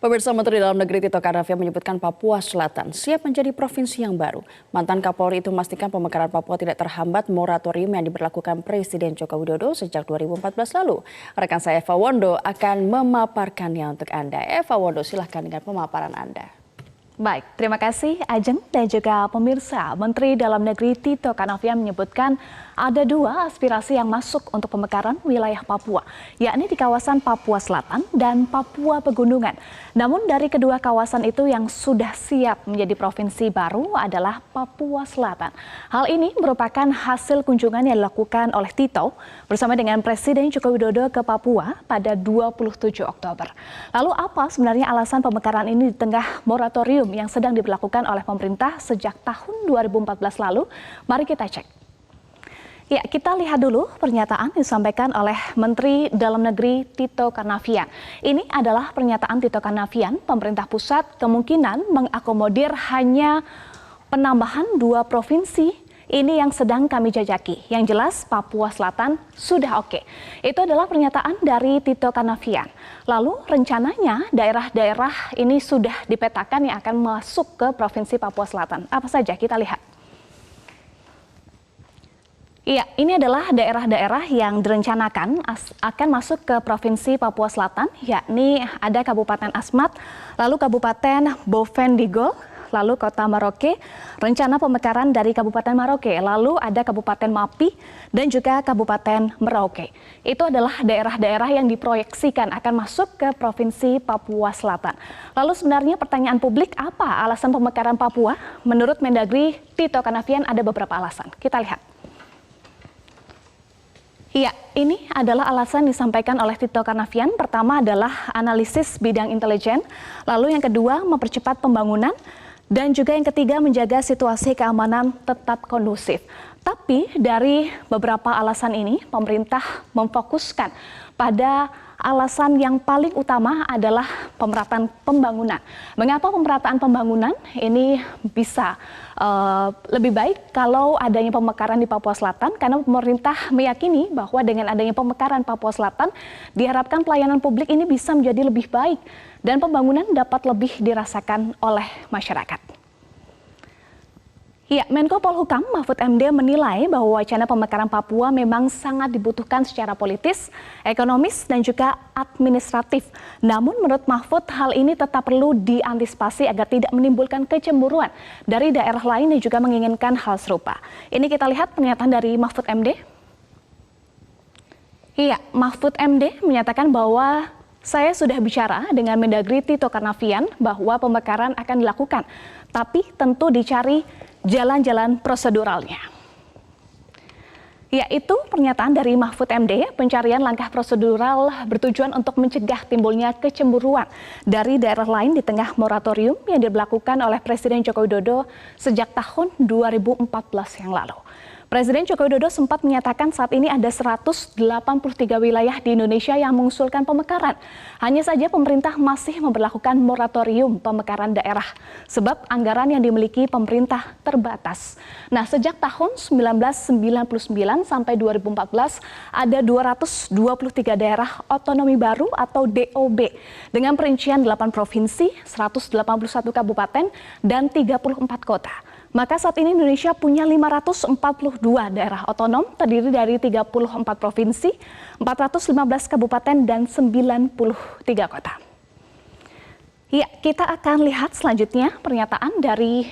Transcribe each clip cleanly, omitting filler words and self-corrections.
Pemirsa, Menteri Dalam Negeri Tito Karnavian menyebutkan Papua Selatan siap menjadi provinsi yang baru. Mantan Kapolri itu memastikan pemekaran Papua tidak terhambat moratorium yang diberlakukan Presiden Joko Widodo sejak 2014 lalu. Rekan saya Eva Wondo akan memaparkannya untuk Anda. Eva Wondo, silahkan dengan pemaparan Anda. Baik, terima kasih Ajeng dan juga pemirsa. Menteri Dalam Negeri Tito Karnavian menyebutkan ada dua aspirasi yang masuk untuk pemekaran wilayah Papua, yakni di kawasan Papua Selatan dan Papua Pegunungan. Namun dari kedua kawasan itu yang sudah siap menjadi provinsi baru adalah Papua Selatan. Hal ini merupakan hasil kunjungan yang dilakukan oleh Tito bersama dengan Presiden Joko Widodo ke Papua pada 27 Oktober. Lalu apa sebenarnya alasan pemekaran ini di tengah moratorium yang sedang diberlakukan oleh pemerintah sejak tahun 2014 lalu? Mari kita cek. Ya, kita lihat dulu pernyataan disampaikan oleh Menteri Dalam Negeri Tito Karnavian. Ini adalah pernyataan Tito Karnavian, pemerintah pusat kemungkinan mengakomodir hanya penambahan 2 provinsi. Ini yang sedang kami jajaki. Yang jelas Papua Selatan sudah oke. Itu adalah pernyataan dari Tito Karnavian. Lalu rencananya daerah-daerah ini sudah dipetakan yang akan masuk ke Provinsi Papua Selatan. Apa saja? Kita lihat. Iya, ini adalah daerah-daerah yang direncanakan akan masuk ke Provinsi Papua Selatan, yakni ada Kabupaten Asmat, lalu Kabupaten Bovendigol, lalu Kota Maroke, rencana pemekaran dari Kabupaten Maroke, lalu ada Kabupaten Mapi, dan juga Kabupaten Merauke. Itu adalah daerah-daerah yang diproyeksikan akan masuk ke Provinsi Papua Selatan. Lalu sebenarnya pertanyaan publik, apa alasan pemekaran Papua? Menurut Mendagri Tito Karnavian ada beberapa alasan. Kita lihat. Iya, ini adalah alasan disampaikan oleh Tito Karnavian. Pertama adalah analisis bidang intelijen, lalu yang kedua mempercepat pembangunan, dan juga yang ketiga menjaga situasi keamanan tetap kondusif. Tapi dari beberapa alasan ini, pemerintah memfokuskan pada alasan yang paling utama adalah pemerataan pembangunan. Mengapa pemerataan pembangunan ini bisa lebih baik kalau adanya pemekaran di Papua Selatan? Karena pemerintah meyakini bahwa dengan adanya pemekaran Papua Selatan, diharapkan pelayanan publik ini bisa menjadi lebih baik dan pembangunan dapat lebih dirasakan oleh masyarakat. Ya, Menko Polhukam Mahfud MD menilai bahwa wacana pemekaran Papua memang sangat dibutuhkan secara politis, ekonomis, dan juga administratif. Namun menurut Mahfud hal ini tetap perlu diantisipasi agar tidak menimbulkan kecemburuan dari daerah lain yang juga menginginkan hal serupa. Ini kita lihat pernyataan dari Mahfud MD. Iya, Mahfud MD menyatakan bahwa saya sudah bicara dengan Mendagri Tito Karnavian bahwa pemekaran akan dilakukan, tapi tentu dicari jalan-jalan proseduralnya. Yaitu pernyataan dari Mahfud MD, pencarian langkah prosedural bertujuan untuk mencegah timbulnya kecemburuan dari daerah lain di tengah moratorium yang diberlakukan oleh Presiden Joko Widodo sejak tahun 2014 yang lalu. Presiden Joko Widodo sempat menyatakan saat ini ada 183 wilayah di Indonesia yang mengusulkan pemekaran. Hanya saja pemerintah masih memberlakukan moratorium pemekaran daerah sebab anggaran yang dimiliki pemerintah terbatas. Nah, sejak tahun 1999 sampai 2014 ada 223 daerah otonomi baru atau DOB dengan perincian 8 provinsi, 181 kabupaten, dan 34 kota. Maka saat ini Indonesia punya 542 daerah otonom terdiri dari 34 provinsi, 415 kabupaten, dan 93 kota. Ya, kita akan lihat selanjutnya pernyataan dari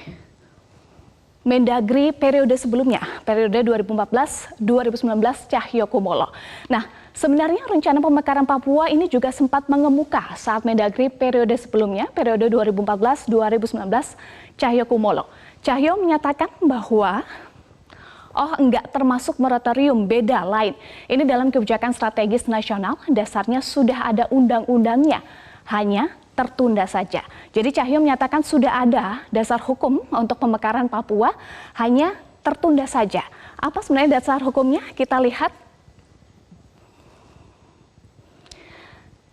Mendagri periode sebelumnya, periode 2014-2019 Cahyokumolo. Nah, sebenarnya rencana pemekaran Papua ini juga sempat mengemuka saat Mendagri periode sebelumnya, periode 2014-2019 Cahyokumolo. Cahyo menyatakan bahwa enggak termasuk moratorium, beda lain. Ini dalam kebijakan strategis nasional, dasarnya sudah ada undang-undangnya, hanya tertunda saja. Jadi Cahyo menyatakan sudah ada dasar hukum untuk pemekaran Papua, hanya tertunda saja. Apa sebenarnya dasar hukumnya? Kita lihat.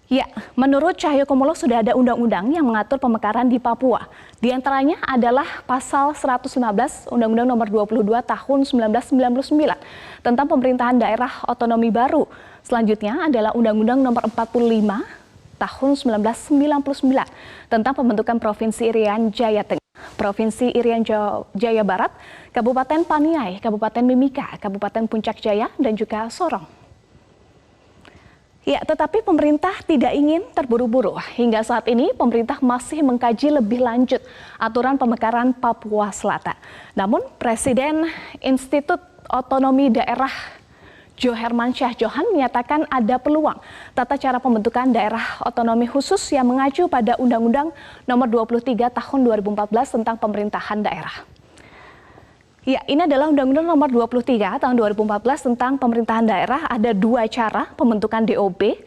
Ya, menurut Cahyokumolo sudah ada undang-undang yang mengatur pemekaran di Papua. Di antaranya adalah pasal 115 Undang-Undang Nomor 22 Tahun 1999 tentang pemerintahan daerah otonomi baru. Selanjutnya adalah Undang-Undang Nomor 45 tahun 1999 tentang pembentukan Provinsi Irian Jaya Tengah, Provinsi Irian Jaya Barat, Kabupaten Paniai, Kabupaten Mimika, Kabupaten Puncak Jaya, dan juga Sorong. Ya, tetapi pemerintah tidak ingin terburu-buru. Hingga saat ini, pemerintah masih mengkaji lebih lanjut aturan pemekaran Papua Selatan. Namun, Presiden Institut Otonomi Daerah Johermansyah Johan menyatakan ada peluang tata cara pembentukan daerah otonomi khusus yang mengacu pada Undang-Undang Nomor 23 Tahun 2014 tentang pemerintahan daerah. Ya, ini adalah Undang-Undang Nomor 23 Tahun 2014 tentang pemerintahan daerah. Ada dua cara pembentukan DOB,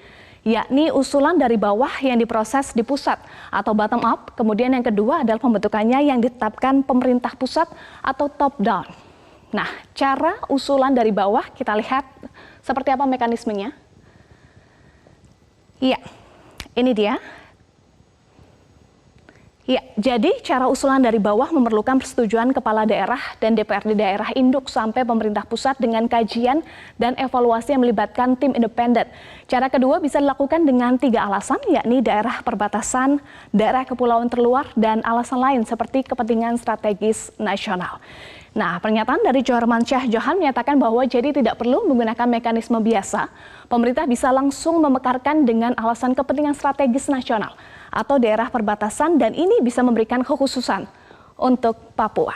yakni usulan dari bawah yang diproses di pusat atau bottom up. Kemudian yang kedua adalah pembentukannya yang ditetapkan pemerintah pusat atau top down. Nah, cara usulan dari bawah kita lihat seperti apa mekanismenya. Iya, ini dia. Ya, jadi cara usulan dari bawah memerlukan persetujuan kepala daerah dan DPRD daerah induk sampai pemerintah pusat dengan kajian dan evaluasi yang melibatkan tim independen. Cara kedua bisa dilakukan dengan 3 alasan, yakni daerah perbatasan, daerah kepulauan terluar, dan alasan lain seperti kepentingan strategis nasional. Nah, pernyataan dari Johermansyah Johan menyatakan bahwa jadi tidak perlu menggunakan mekanisme biasa, pemerintah bisa langsung memekarkan dengan alasan kepentingan strategis nasional atau daerah perbatasan, dan ini bisa memberikan kekhususan untuk Papua.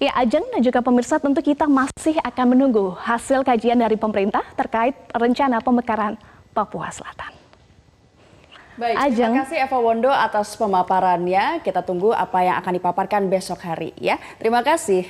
Ya, Ajeng dan juga pemirsa, tentu kita masih akan menunggu hasil kajian dari pemerintah terkait rencana pemekaran Papua Selatan. Baik, Ajeng. terima kasih Eva Wondo atas pemaparannya. Kita tunggu apa yang akan dipaparkan besok hari ya. Terima kasih.